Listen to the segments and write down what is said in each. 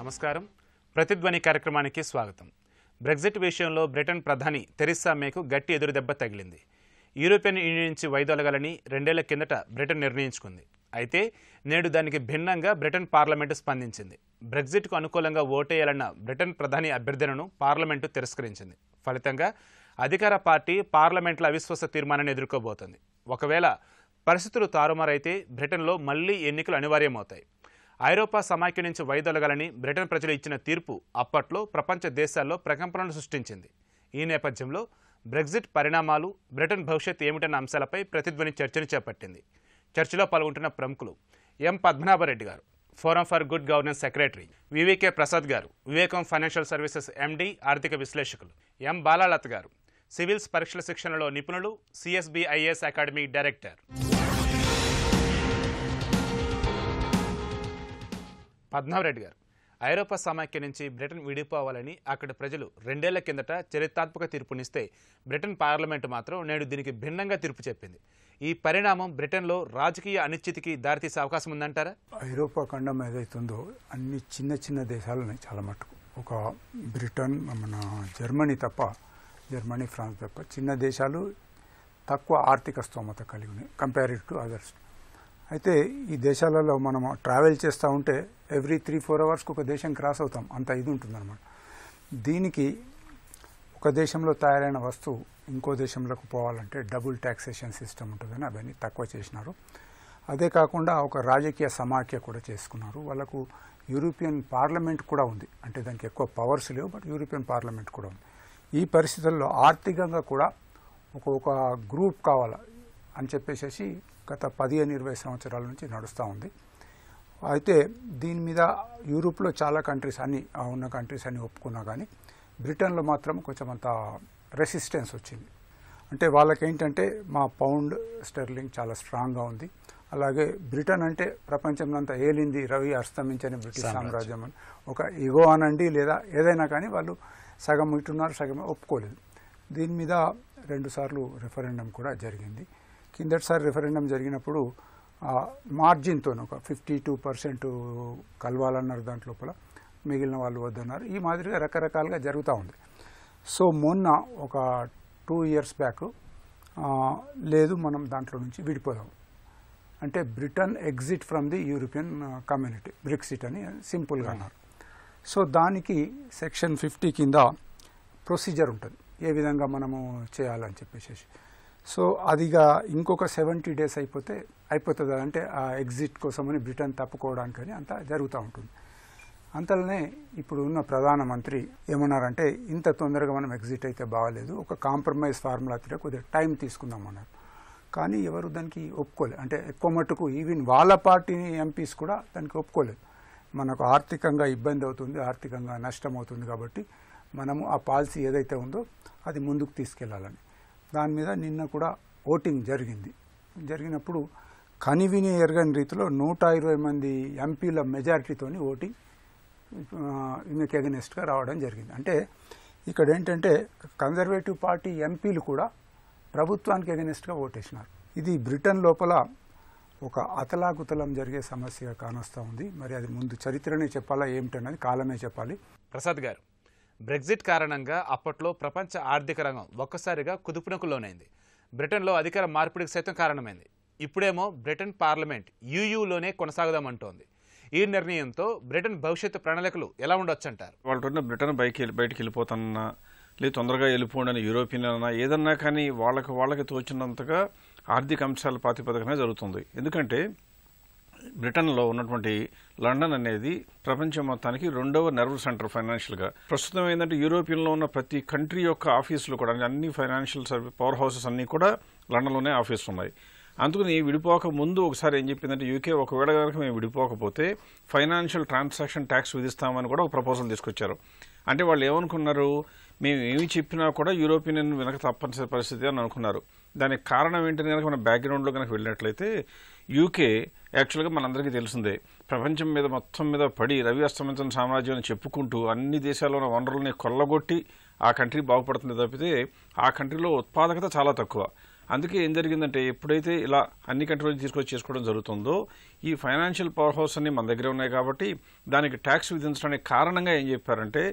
నమస్కారం. ప్రతిధ్వని కార్యక్రమానికి స్వాగతం. బ్రెగ్జిట్ విషయంలో బ్రిటన్ ప్రధాని థెరెసా మేకు గట్టి ఎదురుదెబ్బ తగిలింది. యూరోపియన్ యూనియన్ నుంచి వైదొలగాలని 2 ఏళ్ల కిందట బ్రిటన్ నిర్ణయించుకుంది. అయితే నేడు దానికి భిన్నంగా బ్రిటన్ పార్లమెంటు స్పందించింది. బ్రెగ్జిట్కు అనుకూలంగా ఓటేయాలన్న బ్రిటన్ ప్రధాని అభ్యర్థనను పార్లమెంటు తిరస్కరించింది. ఫలితంగా అధికార పార్టీ పార్లమెంట్లో అవిశ్వాస తీర్మానాన్ని ఎదుర్కోబోతోంది. ఒకవేళ పరిస్థితులు తారుమారైతే బ్రిటన్లో మళ్లీ ఎన్నికలు అనివార్యమవుతాయి. ఐరోపా సమాఖ్య నుంచి వైదొలగాలని బ్రిటన్ ప్రజలు ఇచ్చిన తీర్పు అప్పట్లో ప్రపంచ దేశాల్లో ప్రకంపనలు సృష్టించింది. ఈ నేపథ్యంలో బ్రెగ్జిట్ పరిణామాలు, బ్రిటన్ భవిష్యత్తు ఏమిటన్న అంశాలపై ప్రతిధ్వని చర్చను చేపట్టింది. చర్చలో పాల్గొంటున్న ప్రముఖులు ఎం పద్మనాభరెడ్డి గారు, forum for good governance secretary, VVK Prasad గారు, వివేకం ఫైనాన్షియల్ సర్వీసెస్ ఎండి, ఆర్థిక విశ్లేషకులు, ఎం బాలాలత గారు, సివిల్స్ పరీక్షల శిక్షణలో నిపుణులు, CSB IAS academy director. Padmanabha Reddy గారు, ఐరోపా సమాఖ్య నుంచి బ్రిటన్ విడిపోవాలని అక్కడి ప్రజలు 2 ఏళ్ల కిందట చరిత్రాత్మక తీర్పునిస్తే బ్రిటన్ పార్లమెంటు మాత్రం నేడు దీనికి భిన్నంగా తీర్పు చెప్పింది. ఈ పరిణామం బ్రిటన్లో రాజకీయ అనిశ్చితికి దారితీసే అవకాశం ఉందంటారా? ఐరోపా ఖండం ఏదైతుందో అన్ని చిన్న చిన్న దేశాలు ఉన్నాయి చాలా మటుకు. ఒక బ్రిటన్, మన జర్మనీ, ఫ్రాన్స్ తప్ప చిన్న దేశాలు తక్కువ ఆర్థిక స్తోమత కలిగి ఉన్నాయి కంపేర్డ్ టు అదర్స్. అయితే ఈ దేశాలలో మనం ట్రావెల్ చేస్తూ ఉంటే ఎవ్రీ 3-4 అవర్స్కి ఒక దేశం క్రాస్ అవుతాం, అంత ఇది ఉంటుందన్నమాట. దీనికి ఒక దేశంలో తయారైన వస్తువు ఇంకో దేశంలోకి పోవాలంటే డబుల్ ట్యాక్సేషన్ సిస్టమ్ ఉంటుందని అవన్నీ తక్కువ చేసినారు. అదే కాకుండా ఒక రాజకీయ సమాఖ్య కూడా చేసుకున్నారు. వాళ్ళకు యూరోపియన్ పార్లమెంట్ కూడా ఉంది, అంటే దానికి ఎక్కువ పవర్స్ లేవు, బట్ యూరోపియన్ పార్లమెంట్ కూడా ఉంది. ఈ పరిస్థితుల్లో ఆర్థికంగా కూడా ఒక గ్రూప్ కావాలా అని చెప్పేసి గత 15-20 సంవత్సరాల నుంచి నడుస్తూ ఉంది. అయితే దీని మీద యూరోప్లో చాలా కంట్రీస్ ఉన్న కంట్రీస్ అన్ని ఒప్పుకున్నా కానీ బ్రిటన్లో మాత్రం కొంచెం అంత రెసిస్టెన్స్ వచ్చింది. అంటే వాళ్ళకేంటంటే మా పౌండ్ స్టెర్లింగ్ చాలా స్ట్రాంగ్గా ఉంది. అలాగే బ్రిటన్ అంటే ప్రపంచంలో అంతా ఏలింది రవి అస్తమించని బ్రిటిష్ సామ్రాజ్యం అని ఒక ఇగో అనండి లేదా ఏదైనా కానీ వాళ్ళు సగం ఇటున్నారు, సగం ఒప్పుకోలేదు. దీని మీద 2 సార్లు రెఫరెండం కూడా జరిగింది. కిందటిసారి రెఫరెండం జరిగినప్పుడు మార్జిన్తో ఒక 52% కలవాలన్నారు, దాంట్లోపల మిగిలిన వాళ్ళు వద్దన్నారు. ఈ మాదిరిగా రకరకాలుగా జరుగుతూ ఉంది. సో మొన్న ఒక 2 ఇయర్స్ బ్యాక్ లేదు మనం దాంట్లో నుంచి విడిపోదాం అంటే Britain exit from the European community, Brexit అని సింపుల్గా అన్నారు. సో దానికి సెక్షన్ 50 కింద ప్రొసీజర్ ఉంటుంది, ఏ విధంగా మనము చేయాలని చెప్పేసి. సో అదిగా ఇంకొక 70 days అయిపోతుంది అంటే ఆ ఎగ్జిట్ కోసమని బ్రిటన్ తప్పుకోవడానికని అంతా జరుగుతూ ఉంటుంది. అంతలోనే ఇప్పుడు ఉన్న ప్రధానమంత్రి ఏమన్నారంటే ఇంత తొందరగా మనం ఎగ్జిట్ అయితే బాగాలేదు, ఒక కాంప్రమైజ్ ఫార్ములా కొద్దిగా టైం తీసుకుందామన్నారు. కానీ ఎవరు దానికి ఒప్పుకోలేదు. అంటే ఎక్కువ మట్టుకు ఈవెన్ వాళ్ళ పార్టీ ఎంపీస్ కూడా దానికి ఒప్పుకోలేదు. మనకు ఆర్థికంగా ఇబ్బంది అవుతుంది, ఆర్థికంగా నష్టం అవుతుంది, కాబట్టి మనము ఆ పాలసీ ఏదైతే ఉందో అది ముందుకు తీసుకెళ్లాలని. దాని మీద నిన్న కూడా ఓటింగ్ జరిగినప్పుడు కనివిని ఎరగని రీతిలో 120 మంది ఎంపీల మెజారిటీతోని ఓటింగ్ ఈమెకు ఎగనెస్ట్గా రావడం జరిగింది. అంటే ఇక్కడ ఏంటంటే కన్జర్వేటివ్ పార్టీ ఎంపీలు కూడా ప్రభుత్వానికి ఎగనెస్ట్గా ఓటేసినారు. ఇది బ్రిటన్ లోపల ఒక అతలాకుతలం జరిగే సమస్యగా కానొస్తూ ఉంది. మరి అది ముందు చరిత్రనే చెప్పాలా ఏమిటన్నది కాలమే చెప్పాలి. ప్రసాద్ గారు, బ్రెగ్జిట్ కారణంగా అప్పట్లో ప్రపంచ ఆర్థిక రంగం ఒక్కసారిగా కుదుపునకు లోనైంది. బ్రిటన్లో అధికార మార్పిడికి సైతం కారణమైంది. ఇప్పుడేమో బ్రిటన్ పార్లమెంట్ యూయూలోనే కొనసాగుదామంటోంది. ఈ నిర్ణయంతో బ్రిటన్ భవిష్యత్తు ప్రణాళికలు ఎలా ఉండొచ్చంటారు? వాళ్ళు బ్రిటన్ బయటికి వెళ్ళిపోతానన్నా లేదు తొందరగా వెళ్ళిపోండి యూరోపియన్ అన్నా ఏదన్నా కానీ వాళ్ళకి తోచినంతగా ఆర్థిక అంశాల ప్రాతిపదికనే జరుగుతుంది. ఎందుకంటే బ్రిటన్లో ఉన్నటువంటి లండన్ అనేది ప్రపంచం మొత్తానికి 2వ నెర్వ్ సెంటర్ ఫైనాన్షియల్గా. ప్రస్తుతం ఏంటంటే యూరోపియన్లో ఉన్న ప్రతి కంట్రీ యొక్క ఆఫీసులు కూడా అన్ని ఫైనాన్షియల్ పవర్ హౌసెస్ అన్నీ కూడా లండన్లోనే ఆఫీసులు ఉన్నాయి. అందుకని విడిపోక ముందు ఒకసారి ఏం చెప్పిందంటే యూకే ఒకవేళ కనుక మేము విడిపోకపోతే ఫైనాన్షియల్ ట్రాన్సాక్షన్ ట్యాక్స్ విధిస్తామని కూడా ఒక ప్రపోజల్ తీసుకొచ్చారు. అంటే వాళ్ళు ఏమనుకున్నారు, మేము ఏమి చెప్పినా కూడా యూరోపియన్ వెనక తప్పనిసరి పరిస్థితి అని అనుకున్నారు. దానికి కారణం ఏంటని కనుక మన బ్యాక్గ్రౌండ్లో కనుక వెళ్ళినట్లయితే యూకే యాక్చువల్గా మనందరికీ తెలిసిందే ప్రపంచం మీద మొత్తం మీద పడి రవి అస్తమించిన సామ్రాజ్యం అని చెప్పుకుంటూ అన్ని దేశాల్లో ఉన్న వనరుల్ని కొల్లగొట్టి ఆ కంట్రీ బాగుపడుతుంది తప్పితే ఆ కంట్రీలో ఉత్పాదకత చాలా తక్కువ. అందుకే ఏం జరిగిందంటే ఎప్పుడైతే ఇలా అన్ని కంట్రోల్ తీసుకొచ్చి చేసుకోవడం జరుగుతుందో ఈ ఫైనాన్షియల్ పవర్ హౌస్ అన్ని మన దగ్గర ఉన్నాయి కాబట్టి దానికి ట్యాక్స్ విధించడానికి కారణంగా ఏం చెప్పారంటే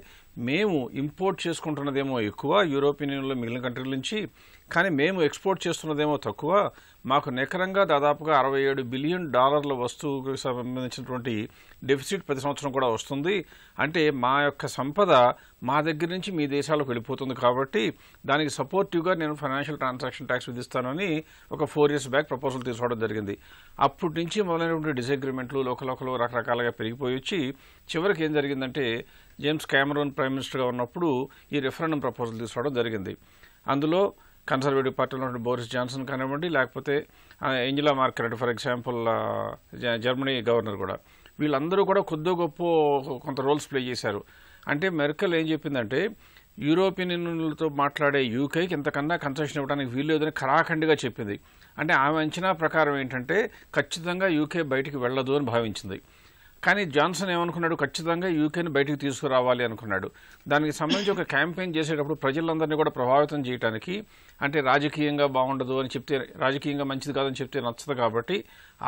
మేము ఇంపోర్ట్ చేసుకుంటున్నదేమో ఎక్కువ యూరోపియన్ యూనియన్లో మిగిలిన కంట్రీల నుంచి, కానీ మేము ఎక్స్పోర్ట్ చేస్తున్నదేమో తక్కువ, మాకు నికరంగా దాదాపుగా $67 బిలియన్ వస్తువుకు సంబంధించినటువంటి డెఫిసిట్ ప్రతి సంవత్సరం కూడా వస్తుంది. అంటే మా యొక్క సంపద మా దగ్గర నుంచి మీ దేశాలకు వెళ్ళిపోతుంది కాబట్టి దానికి సపోర్టివ్గా నేను ఫైనాన్షియల్ ట్రాన్సాక్షన్ ట్యాక్స్ విధిస్తానని ఒక 4 years బ్యాక్ ప్రపోజల్ తీసుకోవడం జరిగింది. అప్పటి నుంచి మొదలైనటువంటి డిసగ్రిమెంట్లు లోకల్ రకరకాలుగా పెరిగిపోయి వచ్చి చివరికి ఏం జరిగిందంటే జేమ్స్ క్యామరూన్ ప్రైమ్ మినిస్టర్గా ఉన్నప్పుడు ఈ రెఫరెండం ప్రపోజల్ తీసుకోవడం జరిగింది. అందులో కన్సర్వేటివ్ పార్టీలో ఉన్న బోరిస్ జాన్సన్ కానివ్వండి, లేకపోతే Angela Merkel for example Germany governor కూడా, వీళ్ళందరూ కూడా కొద్ది గొప్ప కొంత రోల్స్ ప్లే చేశారు. అంటే మెర్కెల్ ఏం చెప్పిందంటే యూరోపియన్ యూనియన్లతో మాట్లాడే యూకేకి ఇంతకన్నా కన్సెషన్ ఇవ్వడానికి వీల్లేదని ఖరాఖండిగా చెప్పింది. అంటే ఆమె అంచనా ప్రకారం ఏంటంటే ఖచ్చితంగా యూకే బయటికి వెళ్ళదు అని భావించింది. కానీ జాన్సన్ ఏమనుకున్నాడు, ఖచ్చితంగా యూకేని బయటికి తీసుకురావాలి అనుకున్నాడు. దానికి సంబంధించి ఒక క్యాంపెయిన్ చేసేటప్పుడు ప్రజలందరినీ కూడా ప్రభావితం చేయడానికి, అంటే రాజకీయంగా బాగుండదు అని చెప్తే, రాజకీయంగా మంచిది కాదని చెప్తే నచ్చదు కాబట్టి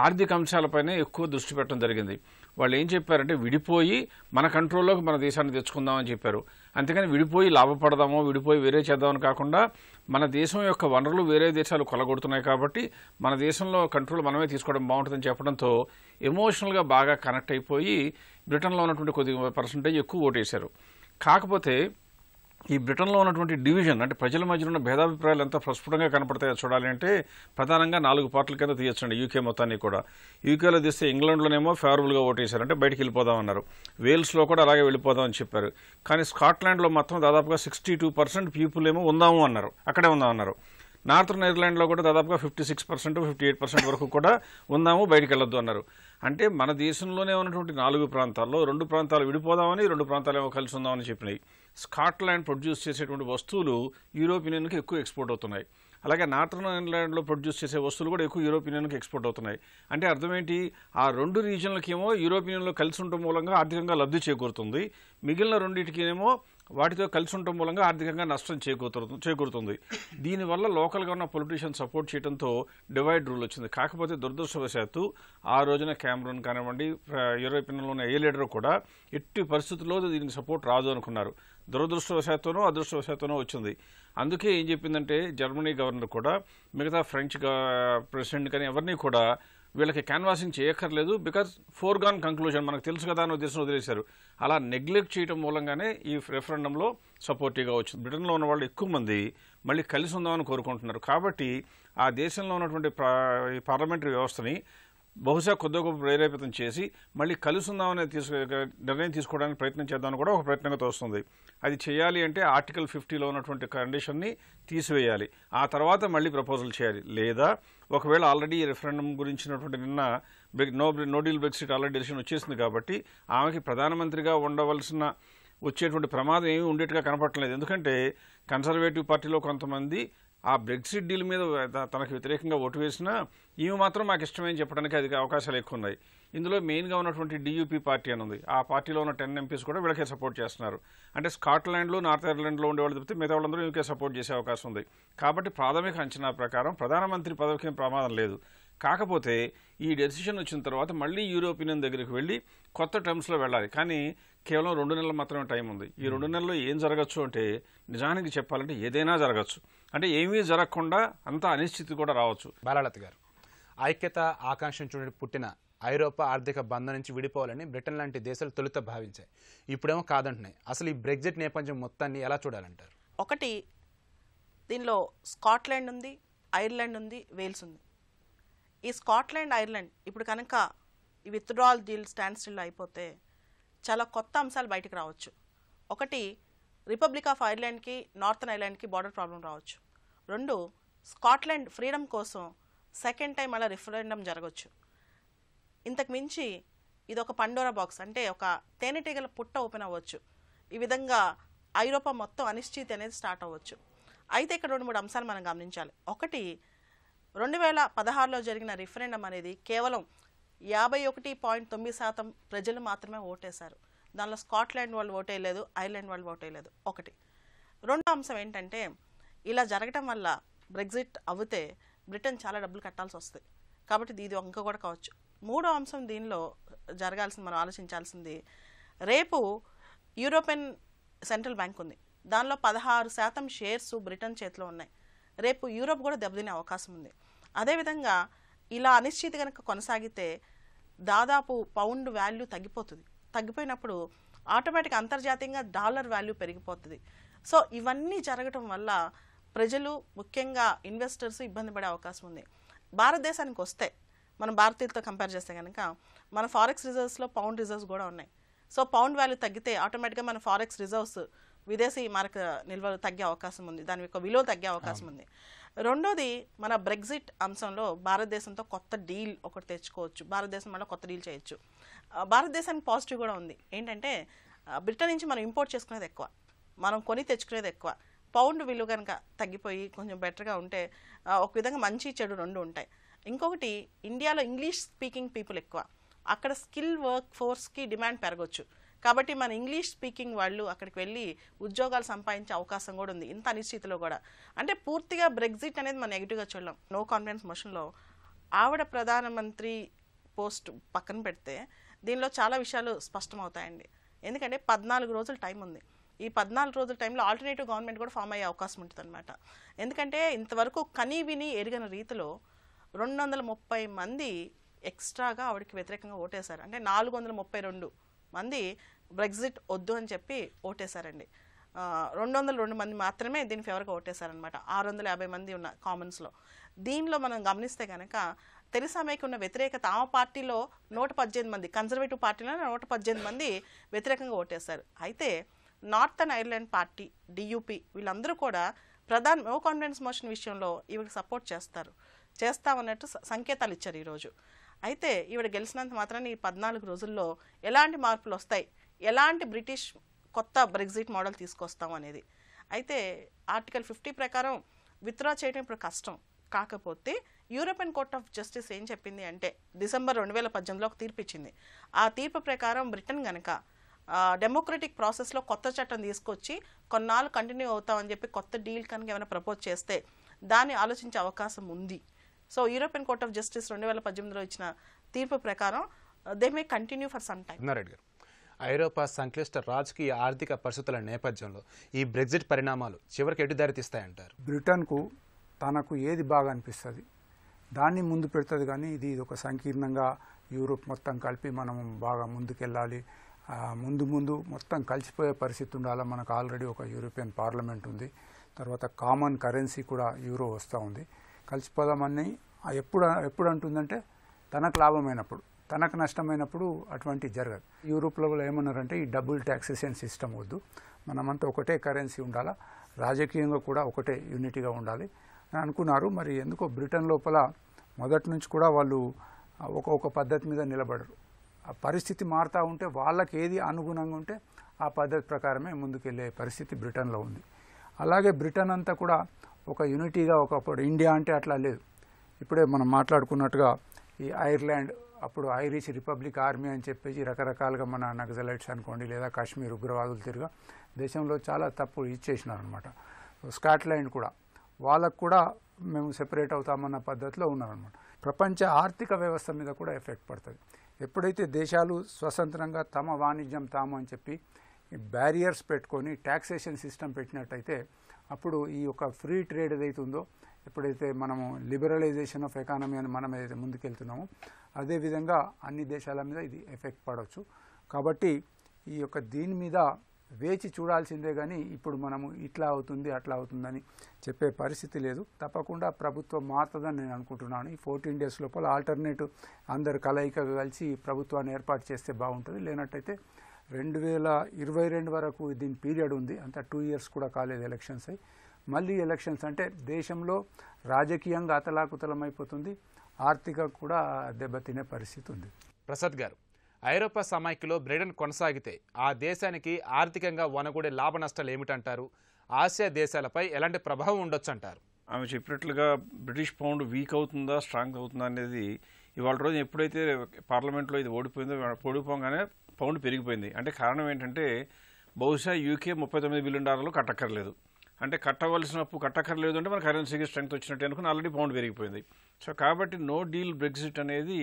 ఆర్థిక అంశాలపైనే ఎక్కువ దృష్టి పెట్టడం జరిగింది. వాళ్ళు ఏం చెప్పారంటే విడిపోయి మన కంట్రోల్లోకి మన దేశాన్ని తెచ్చుకుందామని చెప్పారు. అంతేకాని విడిపోయి లాభపడదామో విడిపోయి వేరే చేద్దామని కాకుండా మన దేశం యొక్క వనరులు వేరే దేశాలు కొలగొడుతున్నాయి కాబట్టి మన దేశంలో కంట్రోల్ మనమే తీసుకోవడం బాగుంటుందని చెప్పడంతో ఎమోషనల్గా బాగా కనెక్ట్ అయిపోయి బ్రిటన్లో ఉన్నటువంటి కొద్దిగా పర్సంటేజ్ ఎక్కువ ఓటేశారు. కాకపోతే ఈ బ్రిటన్లో ఉన్నటువంటి డివిజన్, అంటే ప్రజల మధ్య ఉన్న భేదాభిప్రాయాలు ఎంత ప్రస్ఫుటంగా కనపడతాయో చూడాలి అంటే ప్రధానంగా 4 పార్టీల కింద తీయొచ్చండి యూకే మొత్తాన్ని కూడా. యూకేలో తీస్తే ఇంగ్లాండ్లోనేమో ఫేవరబుల్గా ఓటేశారు, అంటే బయటికి వెళ్ళిపోదామన్నారు. వేల్స్లో కూడా అలాగే వెళ్ళిపోదామని చెప్పారు. కానీ స్కాట్లాండ్లో మాత్రం దాదాపుగా 62% పీపుల్ ఏమో ఉందాము అన్నారు, అక్కడే ఉందామన్నారు. నార్థర్న్ ఐర్లాండ్లో కూడా దాదాపుగా 56%, 58% వరకు కూడా ఉందాము బయటికి వెళ్ళొద్దు అన్నారు. అంటే మన దేశంలోనే ఉన్నటువంటి 4 ప్రాంతాల్లో 2 ప్రాంతాలు విడిపోదామని, 2 ప్రాంతాలు ఏమో కలిసి ఉందామని చెప్పినాయి. స్కాట్లాండ్ ప్రొడ్యూస్ చేసేటువంటి వస్తువులు యూరోపియన్ యూనియన్కి ఎక్కువ ఎక్స్పోర్ట్ అవుతున్నాయి. అలాగే నార్థర్న్ ఐర్లాండ్లో ప్రొడ్యూస్ చేసే వస్తువులు కూడా ఎక్కువ యూరోపియన్ యూనియన్కి ఎక్స్పోర్ట్ అవుతున్నాయి. అంటే అర్థం ఏంటి, ఆ 2 రీజన్లకేమో యూరోపియన్ యూనియన్లో కలిసి ఉండటం మూలంగా ఆర్థికంగా లబ్ధి చేకూరుతుంది, మిగిలిన 2టికేమో వాటితో కలిసి ఉండటం మూలంగా ఆర్థికంగా నష్టం చేకూరుతుంది. దీనివల్ల లోకల్గా ఉన్న పొలిటీషియన్ సపోర్ట్ చేయడంతో డివైడ్ రూల్ వచ్చింది. కాకపోతే దురదృష్టవశాత్తు ఆ రోజున క్యామరూన్ కానివ్వండి, యూరోపియన్లో ఉన్న ఏ లీడర్ కూడా ఎట్టి పరిస్థితుల్లో దీనికి సపోర్ట్ రాదు అనుకున్నారు. దురదృష్టవశాత్తోనో అదృష్టవశాత్తోనో వచ్చింది. అందుకే ఏం చెప్పిందంటే జర్మనీ గవర్నర్ కూడా మిగతా ఫ్రెంచ్ ప్రెసిడెంట్ కానీ ఎవరిని కూడా వీళ్ళకి క్యాన్వాసింగ్ చేయక్కర్లేదు, బికాజ్ ఫోర్గాన్ కంక్లూజన్ మనకు తెలుసు కదా అని ఉద్దేశం వదిలేశారు. అలా నెగ్లెక్ట్ చేయడం మూలంగానే ఈ రెఫరెండంలో సపోర్టివ్గా వచ్చింది. బ్రిటన్లో ఉన్న వాళ్ళు ఎక్కువ మంది మళ్ళీ కలిసి ఉందామని కోరుకుంటున్నారు. కాబట్టి ఆ దేశంలో ఉన్నటువంటి పార్లమెంటరీ వ్యవస్థని బహుశా కొద్ది గొప్ప ప్రేరేపితం చేసి మళ్ళీ కలిసి ఉందామని నిర్ణయం తీసుకోవడానికి ప్రయత్నం చేద్దామని కూడా ఒక ప్రయత్నంగా తోస్తుంది. అది చేయాలి అంటే ఆర్టికల్ 50లో ఉన్నటువంటి కండిషన్ని తీసివేయాలి, ఆ తర్వాత మళ్ళీ ప్రపోజల్ చేయాలి. లేదా ఒకవేళ ఆల్రెడీ రెఫరెండం గురించినటువంటి నిన్న no deal Brexit already decision వచ్చేసింది కాబట్టి ఆమెకి ప్రధానమంత్రిగా ఉండవలసిన వచ్చేటువంటి ప్రమాదం ఏమీ ఉండేట్టుగా కనపడట్లేదు. ఎందుకంటే కన్సర్వేటివ్ పార్టీలో కొంతమంది ఆ బ్రెక్సిట్ డీల్ మీద తనకు వ్యతిరేకంగా ఓటు వేసినా ఈమె మాత్రం మాకు ఇష్టమని చెప్పడానికి అది అవకాశాలు ఎక్కువ ఉన్నాయి. ఇందులో మెయిన్గా ఉన్నటువంటి DUP పార్టీ అని ఉంది. ఆ పార్టీలో ఉన్న 10 MPs కూడా వీళ్ళకే సపోర్ట్ చేస్తున్నారు. అంటే స్కాట్లాండ్లో నార్త్ ఐర్లాండ్లో ఉండేవాళ్ళు తప్పితే మిగతా వాళ్ళందరూ యూకే సపోర్ట్ చేసే అవకాశం ఉంది. కాబట్టి ప్రాథమిక అంచనా ప్రకారం ప్రధానమంత్రి పదవికి ప్రమాదం లేదు. కాకపోతే ఈ డెసిషన్ వచ్చిన తర్వాత మళ్ళీ యూరోపియన్ యూనియన్ దగ్గరికి వెళ్ళి కొత్త టర్మ్స్లో వెళ్ళాలి. కానీ కేవలం 2 నెలలు మాత్రమే టైం ఉంది. ఈ 2 నెలల్లో ఏం జరగచ్చు అంటే నిజానికి చెప్పాలంటే ఏదైనా జరగచ్చు. అంటే ఏమీ జరగకుండా అంత అనిశ్చితి కూడా రావచ్చు. బాలాలత గారు, ఐక్యత ఆకాంక్షించి పుట్టిన ఐరోపా ఆర్థిక బంధం నుంచి విడిపోవాలని బ్రిటన్ లాంటి దేశాలు తొలుత భావించాయి. ఇప్పుడేమో కాదంటున్నాయి. అసలు ఈ బ్రెగ్జిట్ నేపథ్యం మొత్తాన్ని ఎలా చూడాలంటారు? ఒకటి, దీనిలో స్కాట్లాండ్ ఉంది, ఐర్లాండ్ ఉంది, వేల్స్ ఉంది. ఈ స్కాట్లాండ్, ఐర్లాండ్ ఇప్పుడు కనుక ఈ విత్డ్రాల్ డీల్ స్టాండ్ స్టిల్ అయిపోతే చాలా కొత్త అంశాలు బయటకు రావచ్చు. ఒకటి, రిపబ్లిక్ ఆఫ్ ఐర్లాండ్కి నార్థన్ ఐర్లాండ్కి బార్డర్ ప్రాబ్లం రావచ్చు. 2, స్కాట్లాండ్ ఫ్రీడమ్ కోసం సెకండ్ టైం అలా రిఫరెండం జరగవచ్చు. ఇంతకు మించి ఇది ఒక పండోరా బాక్స్, అంటే ఒక తేనెటీగల పుట్ట ఓపెన్ అవ్వచ్చు. ఈ విధంగా ఐరోపా మొత్తం అనిశ్చితి అనేది స్టార్ట్ అవ్వచ్చు. అయితే ఇక్కడ 2-3 అంశాలు మనం గమనించాలి. ఒకటి, 2016లో జరిగిన రిఫరెండం అనేది కేవలం 51.9% ప్రజలు మాత్రమే ఓటేశారు. దానిలో స్కాట్లాండ్ వాళ్ళు ఓటేయలేదు, ఐర్లాండ్ వాళ్ళు ఓటేయలేదు. ఒకటి. 2వ అంశం ఏంటంటే ఇలా జరగటం వల్ల బ్రెగ్జిట్ అవుతే బ్రిటన్ చాలా డబ్బులు కట్టాల్సి వస్తాయి. కాబట్టి ఇది ఇంకా కూడా కావచ్చు. మూడో అంశం దీనిలో జరగాల్సింది, మనం ఆలోచించాల్సింది, రేపు యూరోపియన్ సెంట్రల్ బ్యాంక్ ఉంది, దానిలో 16% షేర్స్ బ్రిటన్ చేతిలో ఉన్నాయి. రేపు యూరోప్ కూడా దెబ్బతినే అవకాశం ఉంది. అదేవిధంగా ఇలా అనిశ్చితి కనుక కొనసాగితే దాదాపు పౌండ్ వాల్యూ తగ్గిపోతుంది. తగ్గిపోయినప్పుడు ఆటోమేటిక్ అంతర్జాతీయంగా డాలర్ వాల్యూ పెరిగిపోతుంది. సో ఇవన్నీ జరగటం వల్ల ప్రజలు, ముఖ్యంగా ఇన్వెస్టర్స్ ఇబ్బంది పడే అవకాశం ఉంది. భారతదేశానికి వస్తే మనం భారతీయులతో కంపేర్ చేస్తే కనుక మన ఫారెక్స్ రిజర్వ్స్లో పౌండ్ రిజర్వ్స్ కూడా ఉన్నాయి. సో పౌండ్ వాల్యూ తగ్గితే ఆటోమేటిక్గా మన ఫారెక్స్ రిజర్వ్స్, విదేశీ మారక నిల్వలు తగ్గే అవకాశం ఉంది, దాని యొక్క విలువ తగ్గే అవకాశం ఉంది. రెండోది, మన బ్రెగ్జిట్ అంశంలో భారతదేశంతో కొత్త డీల్ ఒకటి తెచ్చుకోవచ్చు, భారతదేశం మళ్ళీ కొత్త డీల్ చేయొచ్చు. భారతదేశానికి పాజిటివ్ కూడా ఉంది. ఏంటంటే బ్రిటన్ నుంచి మనం ఇంపోర్ట్ చేసుకునేది ఎక్కువ, మనం కొని తెచ్చుకునేది ఎక్కువ. పౌండ్ విలువ కనుక తగ్గిపోయి కొంచెం బెటర్గా ఉంటే ఒక విధంగా మంచి చెడు రెండు ఉంటాయి. ఇంకొకటి, ఇండియాలో ఇంగ్లీష్ స్పీకింగ్ పీపుల్ ఎక్కువ, అక్కడ స్కిల్ వర్క్ ఫోర్స్కి డిమాండ్ పెరగచ్చు. కాబట్టి మన ఇంగ్లీష్ స్పీకింగ్ వాళ్ళు అక్కడికి వెళ్ళి ఉద్యోగాలు సంపాదించే అవకాశం కూడా ఉంది ఇంత అనిశ్చితిలో కూడా. అంటే పూర్తిగా బ్రెగ్జిట్ అనేది మనం నెగిటివ్గా చూడలేం. నో కాన్ఫిడెన్స్ మోషన్లో ఆవిడ ప్రధానమంత్రి పోస్ట్ పక్కన పెడితే దీనిలో చాలా విషయాలు స్పష్టమవుతాయండి. ఎందుకంటే 14 రోజులు టైం ఉంది. ఈ 14 రోజుల టైంలో ఆల్టర్నేటివ్ గవర్నమెంట్ కూడా ఫామ్ అయ్యే అవకాశం ఉంటుంది అనమాట. ఎందుకంటే ఇంతవరకు కనీ విని ఎరిగిన రీతిలో 230 మంది ఎక్స్ట్రాగా ఆవిడకి వ్యతిరేకంగా ఓటేశారు. అంటే 432 మంది బ్రెగ్జిట్ వద్దు అని చెప్పి ఓటేశారండి. 202 మంది మాత్రమే దీని ఫేవర్గా ఓటేశారనమాట, 650 మంది ఉన్న కామన్స్లో. దీనిలో మనం గమనిస్తే కనుక తెరిసా మేకి ఉన్న వ్యతిరేకత, ఆ పార్టీలో 118 మంది, కన్జర్వేటివ్ పార్టీలో 118 మంది వ్యతిరేకంగా ఓటేశారు. అయితే నార్థన్ ఐర్లాండ్ పార్టీ, డియుపి, వీళ్ళందరూ కూడా నో కాన్ఫిడెన్స్ మోషన్ విషయంలో ఈవిడికి సపోర్ట్ చేస్తామన్నట్టు సంకేతాలు ఇచ్చారు ఈరోజు. అయితే ఈవిడ గెలిచినంత మాత్రాన్ని ఈ 14 రోజుల్లో ఎలాంటి మార్పులు వస్తాయి, ఎలాంటి బ్రిటిష్ కొత్త బ్రెగ్జిట్ మోడల్ తీసుకొస్తాం అనేది. అయితే ఆర్టికల్ 50 ప్రకారం విత్డ్రా చేయడం ఇప్పుడు కష్టం. కాకపోతే యూరోపియన్ కోర్ట్ ఆఫ్ జస్టిస్ ఏం చెప్పింది అంటే డిసెంబర్ 2018లో ఒక తీర్పు ఇచ్చింది. ఆ తీర్పు ప్రకారం బ్రిటన్ కనుక డెమోక్రటిక్ ప్రాసెస్లో కొత్త చట్టం తీసుకొచ్చి కొన్నాళ్ళు కంటిన్యూ అవుతామని చెప్పి కొత్త డీల్ కనుక ఏమైనా ప్రపోజ్ చేస్తే దాన్ని ఆలోచించే అవకాశం ఉంది. So European court of justice 2018లో ఇచ్చిన తీర్పు ప్రకారం they may continue for some time. ఐరోపా సంక్లిష్ట రాజకీయ ఆర్థిక పరిస్థితుల నేపథ్యంలో ఈ బ్రెగ్జిట్ పరిణామాలు చివరికి ఎటు దారితీస్తాయంటారు? బ్రిటన్కు తనకు ఏది బాగా అనిపిస్తుంది దాన్ని ముందు పెడుతుంది. కానీ ఇది ఒక సంకీర్ణంగా యూరోప్ మొత్తం కలిపి మనం బాగా ముందుకెళ్ళాలి, ముందు మొత్తం కలిసిపోయే పరిస్థితి ఉండాలి. మనకు ఆల్రెడీ ఒక యూరోపియన్ పార్లమెంట్ ఉంది, తర్వాత కామన్ కరెన్సీ కూడా యూరో వస్తూ ఉంది. కలిసిపోదామని ఎప్పుడు అంటుందంటే తనకు లాభమైనప్పుడు, తనకు నష్టమైనప్పుడు అటువంటి జరగదు. యూరోప్లో ఏమన్నారంటే ఈ డబుల్ ట్యాక్సేషన్ సిస్టమ్ వద్దు, మనమంతా ఒకటే కరెన్సీ ఉండాలా, రాజకీయంగా కూడా ఒకటే యూనిటీగా ఉండాలి అని అనుకున్నారు. మరి ఎందుకో బ్రిటన్ లోపల మొదటి నుంచి కూడా వాళ్ళు ఒక పద్ధతి మీద నిలబడరు. ఆ పరిస్థితి మారుతూ ఉంటే వాళ్ళకి ఏది అనుగుణంగా ఉంటే ఆ పద్ధతి ప్రకారమే ముందుకెళ్ళే పరిస్థితి బ్రిటన్లో ఉంది. అలాగే బ్రిటన్ అంతా కూడా ఒక యూనిటీగా, ఒకప్పుడు ఇండియా అంటే అట్లా లేదు. ఇప్పుడే మనం మాట్లాడుకున్నట్టుగా ఈ ఐర్లాండ్, అప్పుడు ఐరిష్ రిపబ్లిక్ ఆర్మీ అని చెప్పేసి రకరకాలుగా మన నక్సలైట్స్ అనుకోండి లేదా కాశ్మీర్ ఉగ్రవాదులు తిరిగా దేశంలో చాలా తప్పు ఇచ్చేసినారు అనమాట. స్కాట్లాండ్ కూడా వాళ్ళకు కూడా మేము సెపరేట్ అవుతామన్న పద్ధతిలో ఉన్నారనమాట. ప్రపంచ ఆర్థిక వ్యవస్థ మీద కూడా ఎఫెక్ట్ పడుతుంది. ఎప్పుడైతే దేశాలు స్వతంత్రంగా తమ వాణిజ్యం తాము అని చెప్పి బ్యారియర్స్ పెట్టుకొని ట్యాక్సేషన్ సిస్టమ్ పెట్టినట్టయితే అప్పుడు ఈ యొక్క ఫ్రీ ట్రేడ్ ఏదైతే ఉందో, ఎప్పుడైతే మనము లిబరలైజేషన్ ఆఫ్ ఎకానమీ అని మనం ఏదైతే ముందుకెళ్తున్నామో అదేవిధంగా అన్ని దేశాల మీద ఇది ఎఫెక్ట్ పడవచ్చు. కాబట్టి ఈ యొక్క దీని మీద వేచి చూడాల్సిందే. కానీ ఇప్పుడు మనము ఇట్లా అవుతుంది అట్లా అవుతుందని చెప్పే పరిస్థితి లేదు. తప్పకుండా ప్రభుత్వం మారుతుందని నేను అనుకుంటున్నాను. ఈ 14 days లోపల ఆల్టర్నేటివ్ అందరు కలయికగా కలిసి ప్రభుత్వాన్ని ఏర్పాటు చేస్తే బాగుంటుంది. లేనట్టయితే 2022 వరకు దీని పీరియడ్ ఉంది, అంతా 2 years కూడా కాలేదు ఎలక్షన్స్ అయ్యి. మళ్ళీ ఎలక్షన్స్ అంటే దేశంలో రాజకీయంగా అతలాకుతలమైపోతుంది, ఆర్థిక కూడా దెబ్బతినే పరిస్థితి ఉంది. ప్రసాద్ గారు, ఐరోపా సమాఖ్యలో బ్రిటన్ కొనసాగితే ఆ దేశానికి ఆర్థికంగా వనగూడే లాభ నష్టాలు ఏమిటంటారు? ఆసియా దేశాలపై ఎలాంటి ప్రభావం ఉండొచ్చు అంటారు? ఆమె చెప్పినట్లుగా బ్రిటిష్ పౌండ్ వీక్ అవుతుందా స్ట్రాంగ్ అవుతుందా అనేది ఇవాళ రోజు ఎప్పుడైతే పార్లమెంట్లో ఇది ఓడిపోగానే పౌండ్ పెరిగిపోయింది. అంటే కారణం ఏంటంటే బహుశా యూకే $39 బిలియన్ కట్టక్కర్లేదు, అంటే కట్టవలసిన అప్పు కట్టక్కర్లేదు అంటే మన కరెన్సీకి స్ట్రెంగ్త్ వచ్చినట్టు అనుకుని ఆల్రెడీ పౌండ్ పెరిగిపోయింది. సో కాబట్టి నో డీల్ బ్రెగ్జిట్ అనేది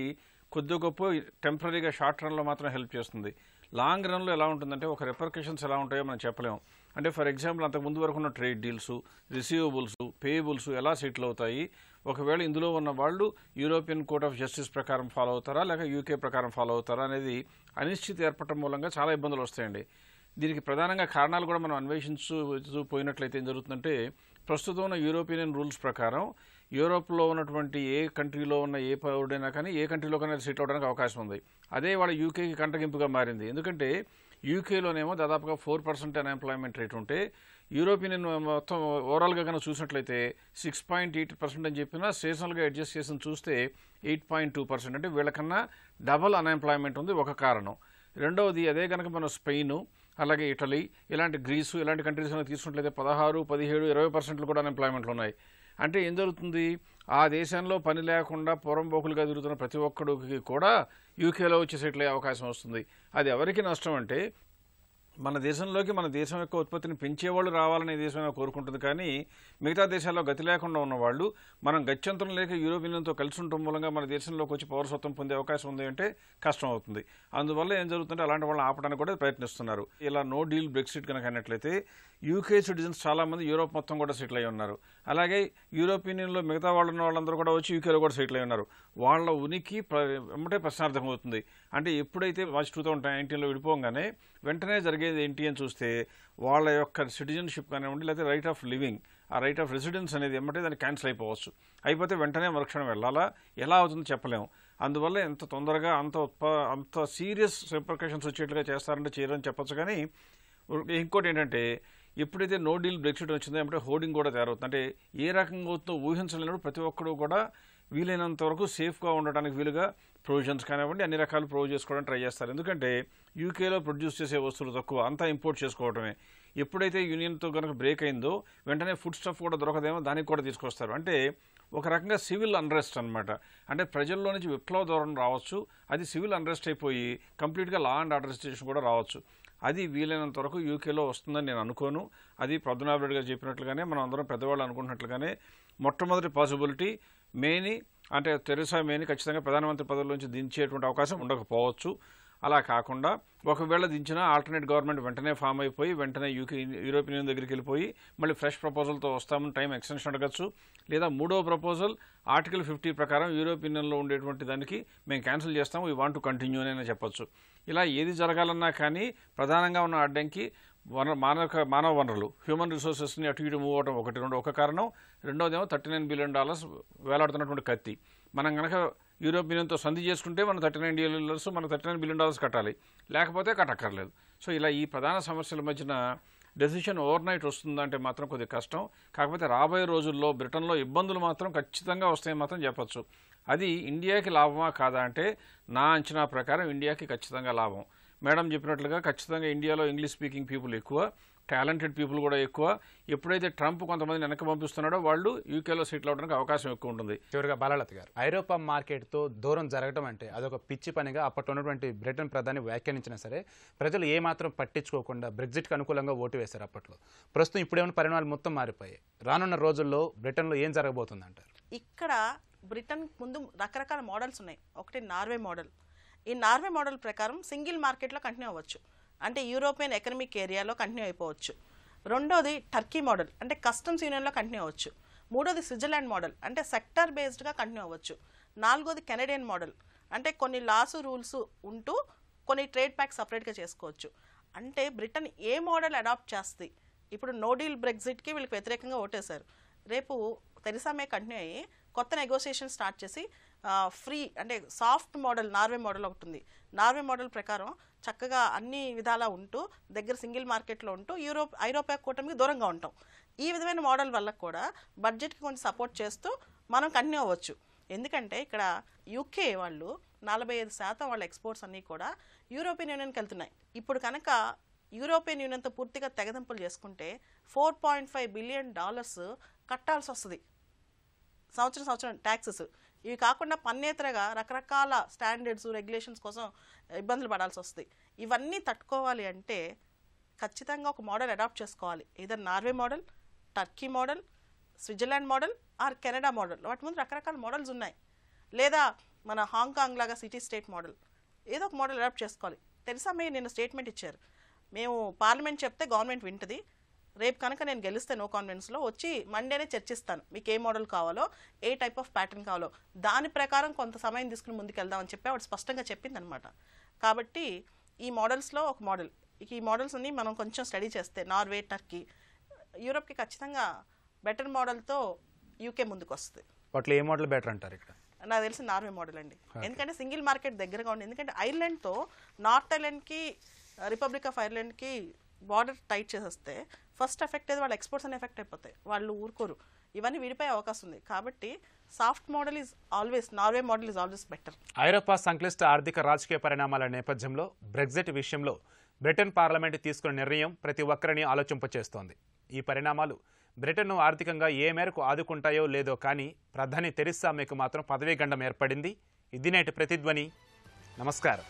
కొద్ది గొప్ప టెంపరీగా షార్ట్ రన్లో మాత్రం హెల్ప్ చేస్తుంది. లాంగ్ రన్లో ఎలా ఉంటుందంటే ఒక రిపర్కషన్స్ ఎలా ఉంటాయో మనం చెప్పలేము. అంటే ఫర్ ఎగ్జాంపుల్ అంతకు ముందు వరకు ఉన్న ట్రేడ్ డీల్స్, రిసీవబుల్స్, పేయబుల్స్ ఎలా సెటిల్ అవుతాయి, ఒకవేళ ఇందులో ఉన్న వాళ్ళు యూరోపియన్ కోర్ట్ ఆఫ్ జస్టిస్ ప్రకారం ఫాలో అవుతారా లేక యూకే ప్రకారం ఫాలో అవుతారా అనేది అనిశ్చితి ఏర్పడటం మూలంగా చాలా ఇబ్బందులు వస్తాయండి. దీనికి ప్రధానంగా కారణాలు కూడా మనం అన్వేషించు పోయినట్లయితే ఏం జరుగుతుందంటే ప్రస్తుతం ఉన్న యూరోపియన్ రూల్స్ ప్రకారం యూరోప్లో ఉన్నటువంటి ఏ కంట్రీలో ఉన్న ఏ పౌరుడైనా కానీ ఏ కంట్రీలో కన్నా సెటిల్ అవడానికి అవకాశం ఉంది. అదే వాళ్ళ యూకేకి కంటగింపుగా మారింది. ఎందుకంటే యూకేలోనేమో దాదాపుగా 4% అన్ఎంప్లాయ్మెంట్ రేట్ ఉంటే యూరోపియన్ మొత్తం ఓవరాల్గా కనుక చూసినట్లయితే 6.8% అని చెప్పినా సీజనల్గా అడ్జస్ట్ చేసి చూస్తే 8.2%. అంటే వీళ్ళకన్నా డబల్ అన్ఎంప్లాయ్మెంట్ ఉంది ఒక కారణం. రెండవది అదే కనుక మనం స్పెయిన్ అలాగే ఇటలీ ఇలాంటి గ్రీసు ఇలాంటి కంట్రీస్ తీసుకున్నట్లయితే 16, 17, 20% కూడా అన్ఎంప్లాయ్మెంట్లు ఉన్నాయి. అంటే ఏం జరుగుతుంది, ఆ దేశంలో పని లేకుండా పొరంబోకులుగా తిరుగుతున్న ప్రతి ఒక్కడికి కూడా యూకేలో వచ్చి సెటిల్ అయ్యే అవకాశం వస్తుంది. అది ఎవరికి నష్టం అంటే మన దేశంలోకి మన దేశం యొక్క ఉత్పత్తిని పెంచేవాళ్ళు రావాలని దేశమైనా కోరుకుంటుంది. కానీ మిగతా దేశాల్లో గతి లేకుండా ఉన్నవాళ్ళు మనం గత్యంతరం లేక యూరోపియన్తో కలిసి ఉండటం మూలంగా మన దేశంలోకి వచ్చి పౌరసత్వం పొందే అవకాశం ఉంది అంటే కష్టం అవుతుంది. అందువల్ల ఏం జరుగుతుంటే అలాంటి వాళ్ళని ఆపడానికి కూడా ప్రయత్నిస్తున్నారు. ఇలా నో డీల్ బ్రెక్సిట్ కనుక అయినట్లయితే యూకే సిటిజన్స్ చాలామంది యూరోప్ మొత్తం కూడా సెటిల్ అయి ఉన్నారు. అలాగే యూరోపియన్లో మిగతా వాళ్ళు ఉన్న వాళ్ళందరూ కూడా వచ్చి యూకేలో కూడా సెటిల్ అయి ఉన్నారు. వాళ్ళ ఉనికి వెంబటే ప్రశ్నార్థకం అవుతుంది. అంటే ఎప్పుడైతే మార్చి 2019లో విడిపోగానే వెంటనే జరిగేది ఏంటి అని చూస్తే వాళ్ళ యొక్క సిటిజన్షిప్ కానివ్వండి లేకపోతే రైట్ ఆఫ్ లివింగ్, ఆ రైట్ ఆఫ్ రెసిడెన్స్ అనేది ఏమంటే దాన్ని క్యాన్సిల్ అయిపోవచ్చు. అయిపోతే వెంటనే మరుక్షణం వెళ్ళాలా, ఎలా అవుతుందో చెప్పలేము. అందువల్ల ఎంత తొందరగా అంత సీరియస్ రిపర్కషన్స్ వచ్చేట్లుగా చేస్తారంటే చేయరని చెప్పచ్చు. కానీ ఇంకోటి ఏంటంటే ఎప్పుడైతే నో డీల్ బ్రెక్సిట్ వచ్చిందో అంటే హోర్డింగ్ కూడా తయారవుతుంది. అంటే ఏ రకంగా అవుతుందో ఊహించలేనప్పుడు ప్రతి ఒక్కరు కూడా వీలైనంత వరకు సేఫ్గా ఉండడానికి వీలుగా ప్రొవిజన్స్ కానివ్వండి అన్ని రకాలు ప్రొవైడ్ చేసుకోవడానికి ట్రై చేస్తారు. ఎందుకంటే యూకేలో ప్రొడ్యూస్ చేసే వస్తువులు తక్కువ, అంతా ఇంపోర్ట్ చేసుకోవడమే. ఎప్పుడైతే యూనియన్తో కనుక బ్రేక్ అయిందో వెంటనే ఫుడ్ స్టఫ్ కూడా దొరకదేమో దానికి కూడా తీసుకొస్తారు. అంటే ఒక రకంగా సివిల్ అన్రెస్ట్ అనమాట. అంటే ప్రజల్లో నుంచి విప్లవ ధోరణి రావచ్చు, అది సివిల్ అన్రెస్ట్ అయిపోయి కంప్లీట్గా లా అండ్ ఆర్డర్ సిచ్యుయేషన్ కూడా రావచ్చు. అది వీలైనంత వరకు యూకేలో వస్తుందని నేను అనుకోను. అది ప్రొద్దునారెడ్డి గారు చెప్పినట్లుగానే మనం అందరం పెద్దవాళ్ళు అనుకుంటున్నట్లుగానే మొట్టమొదటి పాసిబిలిటీ మేని అంటే తెరెసా మేని ఖచ్చితంగా ప్రధానమంత్రి పదవిలోంచి దించేటువంటి అవకాశం ఉండకపోవచ్చు. అలా కాకుండా ఒకవేళ దించినా ఆల్టర్నేట్ గవర్నమెంట్ వెంటనే ఫామ్ అయిపోయి వెంటనే యూరోపియన్ యూనియన్ దగ్గరికి వెళ్ళిపోయి మళ్ళీ ఫ్రెష్ ప్రపోజల్తో వస్తామని టైం ఎక్స్టెన్షన్ అడగచ్చు. లేదా మూడో ప్రపోజల్ ఆర్టికల్ 50 ప్రకారం యూరోపియన్లో ఉండేటువంటి దానికి మేము క్యాన్సిల్ చేస్తాము, వీ వాంట్ టు కంటిన్యూ అని చెప్పొచ్చు. ఇలా ఏది జరగాలన్నా కానీ ప్రధానంగా ఉన్న అడ్డంకి మానవ వనరులు హ్యూమన్ రిసోర్సెస్ని అటు ఇటు మూవ్ అవడం ఒక కారణం. రెండోదేమో $39 బిలియన్ వేలాడుతున్నటువంటి కత్తి. మనం కనుక యూరోపియన్తో సంధి చేసుకుంటే మనం $39 బిలియన్ కట్టాలి, లేకపోతే కట్టక్కర్లేదు. సో ఇలా ఈ ప్రధాన సమస్యల మధ్యన డెసిషన్ ఓవర్ నైట్ వస్తుందంటే మాత్రం కొద్దిగా కష్టం. కాకపోతే రాబోయే రోజుల్లో బ్రిటన్లో ఇబ్బందులు మాత్రం ఖచ్చితంగా వస్తాయని మాత్రం చెప్పచ్చు. అది ఇండియాకి లాభమా కాదా అంటే నా అంచనా ప్రకారం ఇండియాకి ఖచ్చితంగా లాభం. మేడం చెప్పినట్లుగా ఖచ్చితంగా ఇండియాలో ఇంగ్లీష్ స్పీకింగ్ పీపుల్ ఎక్కువ, టాలెంటెడ్ పీపుల్ కూడా ఎక్కువ. ఎప్పుడైతే ట్రంప్ కొంతమంది వెనక్కి పంపిస్తున్నాడో వాళ్ళు యూకేలో సెటిల్ అవడానికి అవకాశం ఎక్కువ ఉంటుంది. చివరిగా బాలలత గారు, ఐరోపా మార్కెట్తో దూరం జరగడం అంటే అదొక పిచ్చి పనిగా అప్పట్లో ఉన్నటువంటి బ్రిటన్ ప్రధాని వ్యాఖ్యానించినా సరే ప్రజలు ఏమాత్రం పట్టించుకోకుండా బ్రెగ్జిట్కి అనుకూలంగా ఓటు వేశారు అప్పట్లో. ప్రస్తుతం ఇప్పుడేమైనా పరిణామాలు మొత్తం మారిపోయాయి. రానున్న రోజుల్లో బ్రిటన్లో ఏం జరగబోతుంది అంటారు? ఇక్కడ బ్రిటన్ ముందు రకరకాల మోడల్స్ ఉన్నాయి. ఒకటి నార్వే మోడల్. ఈ నార్వే మోడల్ ప్రకారం సింగిల్ మార్కెట్లో కంటిన్యూ అవ్వచ్చు, అంటే యూరోపియన్ ఎకనమిక్ ఏరియాలో కంటిన్యూ అయిపోవచ్చు. రెండోది టర్కీ మోడల్, అంటే కస్టమ్స్ యూనియన్లో కంటిన్యూ అవ్వచ్చు. మూడోది స్విట్జర్లాండ్ మోడల్, అంటే సెక్టర్ బేస్డ్గా కంటిన్యూ అవ్వచ్చు. నాలుగోది కెనడియన్ మోడల్, అంటే కొన్ని లాస్ రూల్స్ ఉంటూ కొన్ని ట్రేడ్ ప్యాక్ సపరేట్గా చేసుకోవచ్చు. అంటే బ్రిటన్ ఏ మోడల్ అడాప్ట్ చేస్తుంది? ఇప్పుడు నో డీల్ బ్రెగ్జిట్కి వీళ్ళకి వ్యతిరేకంగా ఓటేశారు. రేపు తెరెసా మే కంటిన్యూ అయ్యి కొత్త నెగోసియేషన్ స్టార్ట్ చేసి ఫ్రీ అంటే సాఫ్ట్ మోడల్ నార్వే మోడల్ ఒకటి ఉంది. నార్వే మోడల్ ప్రకారం చక్కగా అన్ని విధాలా ఉంటూ దగ్గర సింగిల్ మార్కెట్లో ఉంటూ ఐరోపా కూటమికి దూరంగా ఉంటాం. ఈ విధమైన మోడల్ వల్ల కూడా బడ్జెట్కి కొంచెం సపోర్ట్ చేస్తూ మనం కంటిన్యూ అవ్వచ్చు. ఎందుకంటే ఇక్కడ యూకే వాళ్ళు 45% వాళ్ళ ఎక్స్పోర్ట్స్ అన్నీ కూడా యూరోపియన్ యూనియన్కి వెళ్తున్నాయి. ఇప్పుడు కనుక యూరోపియన్ యూనియన్తో పూర్తిగా తెగదింపులు చేసుకుంటే $4.5 బిలియన్ కట్టాల్సి వస్తుంది సంవత్సరం ట్యాక్సెస్. ఇవి కాకుండా పన్నేతరగా రకరకాల స్టాండర్డ్స్ రెగ్యులేషన్స్ కోసం ఇబ్బందులు పడాల్సి వస్తుంది. ఇవన్నీ తట్టుకోవాలి అంటే ఖచ్చితంగా ఒక మోడల్ అడాప్ట్ చేసుకోవాలి. Either Norway model Turkey model, Switzerland model or Canada model, వాటి ముందు రకరకాల మోడల్స్ ఉన్నాయి. లేదా మన హాంకాంగ్ లాగా సిటీ స్టేట్ మోడల్, ఏదో ఒక మోడల్ అడాప్ట్ చేసుకోవాలి. తెరిసా మే నేను స్టేట్మెంట్ ఇచ్చారు, మేము పార్లమెంట్ చెప్తే గవర్నమెంట్ వింటుంది, రేపు కనుక నేను గెలిస్తే నో కాన్ఫిడెన్స్లో వచ్చి మండేనే చర్చిస్తాను, మీకు ఏ మోడల్ కావాలో, ఏ టైప్ ఆఫ్ ప్యాటర్న్ కావాలో, దాని ప్రకారం కొంత సమయం తీసుకుని ముందుకు వెళ్దామని చెప్పి ఆవిడ స్పష్టంగా చెప్పింది అనమాట. కాబట్టి ఈ మోడల్స్లో ఒక మోడల్, ఈ మోడల్స్ అన్ని మనం కొంచెం స్టడీ చేస్తే నార్వే, టర్కీ, యూరోప్కి ఖచ్చితంగా బెటర్ మోడల్తో యూకే ముందుకు వస్తుంది. వాటిలో ఏ మోడల్ బెటర్ అంటారు? ఇక్కడ నాకు తెలిసి నార్వే మోడల్ అండి. ఎందుకంటే సింగిల్ మార్కెట్ దగ్గరగా ఉంది. ఎందుకంటే ఐర్లాండ్తో నార్త్ ఐర్లాండ్కి, రిపబ్లిక్ ఆఫ్ ఐర్లాండ్కి బార్డర్ టైట్ చేసేస్తే ఫస్ట్ ఎఫెక్ట్ అయితే వాళ్ళ ఎక్స్పోర్ట్స్ అనే ఎఫెక్ట్ అయిపోతాయి, వాళ్ళు ఊరుకోరు, ఇవన్నీ విడిపోయే అవకాశం ఉంది. కాబట్టి soft model is always, Norway model is always better. ఐరోపా సంక్లిష్ట ఆర్థిక రాజకీయ పరిణామాల నేపథ్యంలో బ్రెగ్జిట్ విషయంలో బ్రిటన్ పార్లమెంట్ తీసుకున్న నిర్ణయం ప్రతి ఒక్కరిని ఆలోచింపచేస్తోంది. ఈ పరిణామాలు బ్రిటన్ను ఆర్థికంగా ఏ మేరకు ఆదుకుంటాయో లేదో కానీ ప్రధాని తెరిసా మేకు మాత్రం పదవీ గండం ఏర్పడింది. ఇది నేటి ప్రతిధ్వని. నమస్కారం.